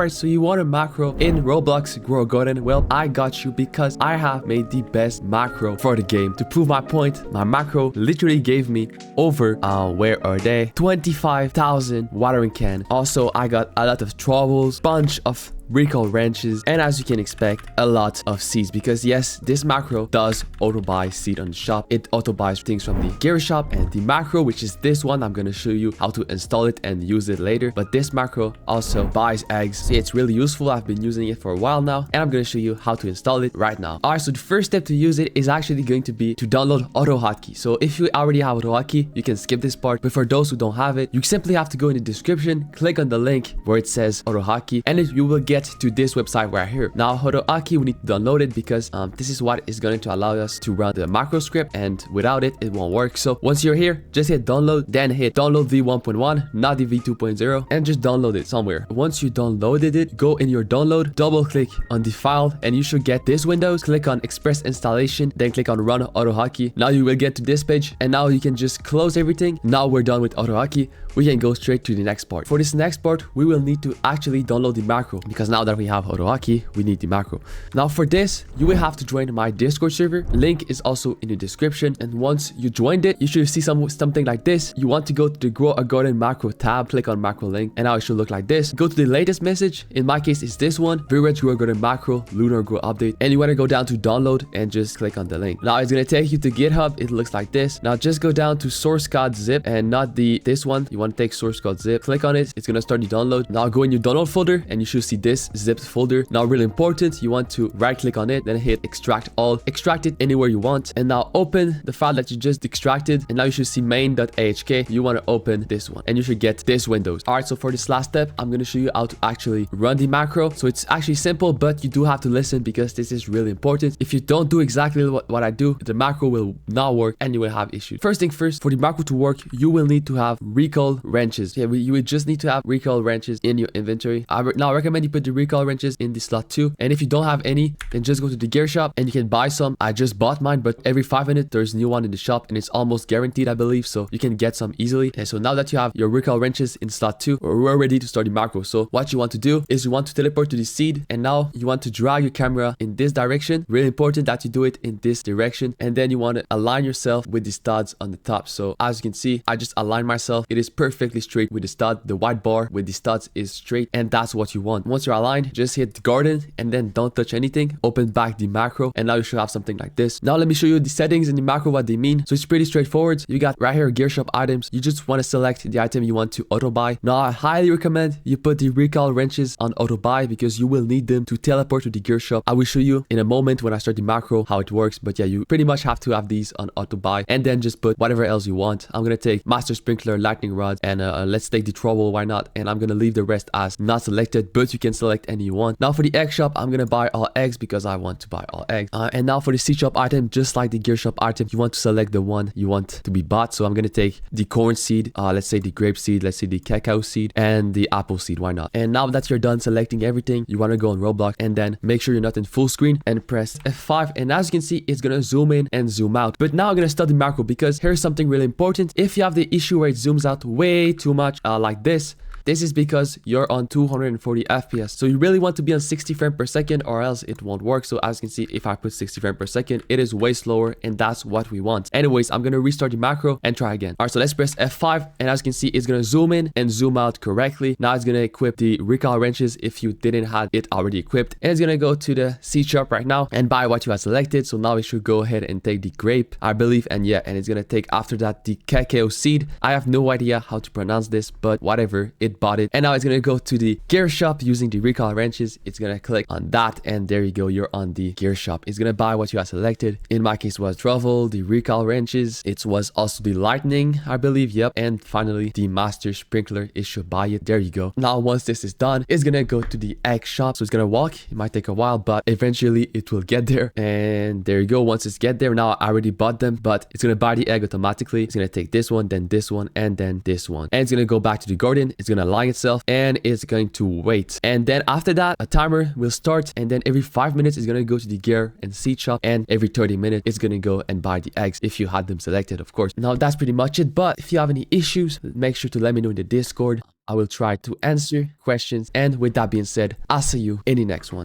Alright, so you want a macro in Roblox Grow Garden? Well, I got you because I have made the best macro for the game. To prove my point, my macro literally gave me over, where are they? 25,000 watering can. Also, I got a lot of troubles, bunch of recall wrenches, and as you can expect, a lot of seeds, because yes, this macro does auto buy seed on the shop. It auto buys things from the gear shop, and the macro, which is this one, I'm gonna show you how to install it and use it later. But this macro also buys eggs, so it's really useful. I've been using it for a while now, and I'm gonna show you how to install it right now. Alright, so the first step to use it is actually going to be to download auto hotkey. So if you already have auto hotkey, you can skip this part, but for those who don't have it, you simply have to go in the description, click on the link where it says auto hotkey, and you will get to this website right here. Now, auto hotkey, we need to download it because this is what is going to allow us to run the macro script, and without it, it won't work. So once you're here, just hit download, then hit download v1.1, not the v2.0, and just download it somewhere. Once you downloaded it, go in your download, double click on the file, and you should get this window. Click on express installation, then click on run auto hotkey. Now you will get to this page, and now you can just close everything. Now we're done with auto hotkey. We can go straight to the next part. For this next part, we will need to actually download the macro, because now that we have auto hotkey, we need the macro. Now for this, you will have to join my Discord server. Link is also in the description, and once you joined it, you should see something like this. You want to go to the Grow a Garden macro tab, click on macro link, and now it should look like this. Go to the latest message. In my case, it's this one, Virage Grow a Garden macro LUNAR GLOW update, and you want to go down to download and just click on the link. Now it's going to take you to GitHub. It looks like this. Now just go down to source code zip, and not this one. You want to take source code zip, click on it. It's going to start the download. Now go in your download folder, and you should see this zipped folder. Now really important, you want to right click on it, then hit extract all, extract it anywhere you want, and now open the file that you just extracted, and now you should see main.ahk. You want to open this one, and you should get this windows. All right, so for this last step, I'm going to show you how to actually run the macro. So it's actually simple, but you do have to listen because this is really important. If you don't do exactly what I do, the macro will not work and you will have issues. First thing first, for the macro to work, you will need to have recall wrenches. Yeah, you would just need to have recall wrenches in your inventory. Now I recommend you put the recall wrenches in the slot 2, and if you don't have any, then just go to the gear shop and you can buy some. I just bought mine, but every 5 minutes there's a new one in the shop, and it's almost guaranteed, I believe, so you can get some easily. And so now that you have your recall wrenches in slot 2, we're ready to start the macro. So what you want to do is you want to teleport to the seed, and now you want to drag your camera in this direction. Really important that you do it in this direction, and then you want to align yourself with the studs on the top. So as you can see, I just aligned myself. It is perfectly straight with the stud. The white bar with the studs is straight, and that's what you want. Once you're aligned, just hit the garden and then don't touch anything. Open back the macro, and now you should have something like this. Now let me show you the settings in the macro, what they mean. So it's pretty straightforward. You got right here gear shop items. You just want to select the item you want to auto buy. Now I highly recommend you put the recall wrenches on auto buy because you will need them to teleport to the gear shop. I will show you in a moment when I start the macro how it works, but yeah, you pretty much have to have these on auto buy, and then just put whatever else you want. I'm gonna take master sprinkler, lightning rod, and let's take the trouble, why not? And I'm gonna leave the rest as not selected, but you can select any you want. Now for the egg shop, I'm gonna buy all eggs because I want to buy all eggs. And now for the seed shop item, just like the gear shop item, you want to select the one you want to be bought. So I'm gonna take the corn seed, let's say the grape seed, let's say the cacao seed, and the apple seed, why not? And now that you're done selecting everything, you want to go on Roblox and then make sure you're not in full screen and press F5, and as you can see, it's gonna zoom in and zoom out. But now I'm gonna start the macro because here's something really important. If you have the issue where it zooms out way too much, like this is because you're on 240 FPS. So you really want to be on 60 frames per second or else it won't work. So as you can see, if I put 60 frames per second, it is way slower, and that's what we want. Anyways, I'm going to restart the macro and try again. All right, so let's press F5, and as you can see, it's going to zoom in and zoom out correctly. Now it's going to equip the recall wrenches if you didn't have it already equipped. And it's going to go to the seed shop right now and buy what you have selected. So now we should go ahead and take the grape, I believe. And yeah, and it's going to take after that the cacao seed. I have no idea how to pronounce this, but whatever, it bought it. And now it's going to go to the gear shop using the recall wrenches. It's going to click on that, and there you go, you're on the gear shop. It's going to buy what you have selected. In my case, it was truffle, the recall wrenches. It was also the lightning, I believe. Yep. And finally the master sprinkler. It should buy it. There you go. Now once this is done, it's going to go to the egg shop. So it's going to walk. It might take a while, but eventually it will get there. And there you go. Once it's get there, now I already bought them, but it's going to buy the egg automatically. It's going to take this one, then this one, and then this one, and it's going to go back to the garden. It's going to align itself, and it's going to wait. And then after that, a timer will start, and then every 5 minutes it's going to go to the gear and seed shop, and every 30 minutes it's going to go and buy the eggs if you had them selected, of course. Now that's pretty much it, but if you have any issues, make sure to let me know in the Discord. I will try to answer questions. And with that being said, I'll see you in the next one.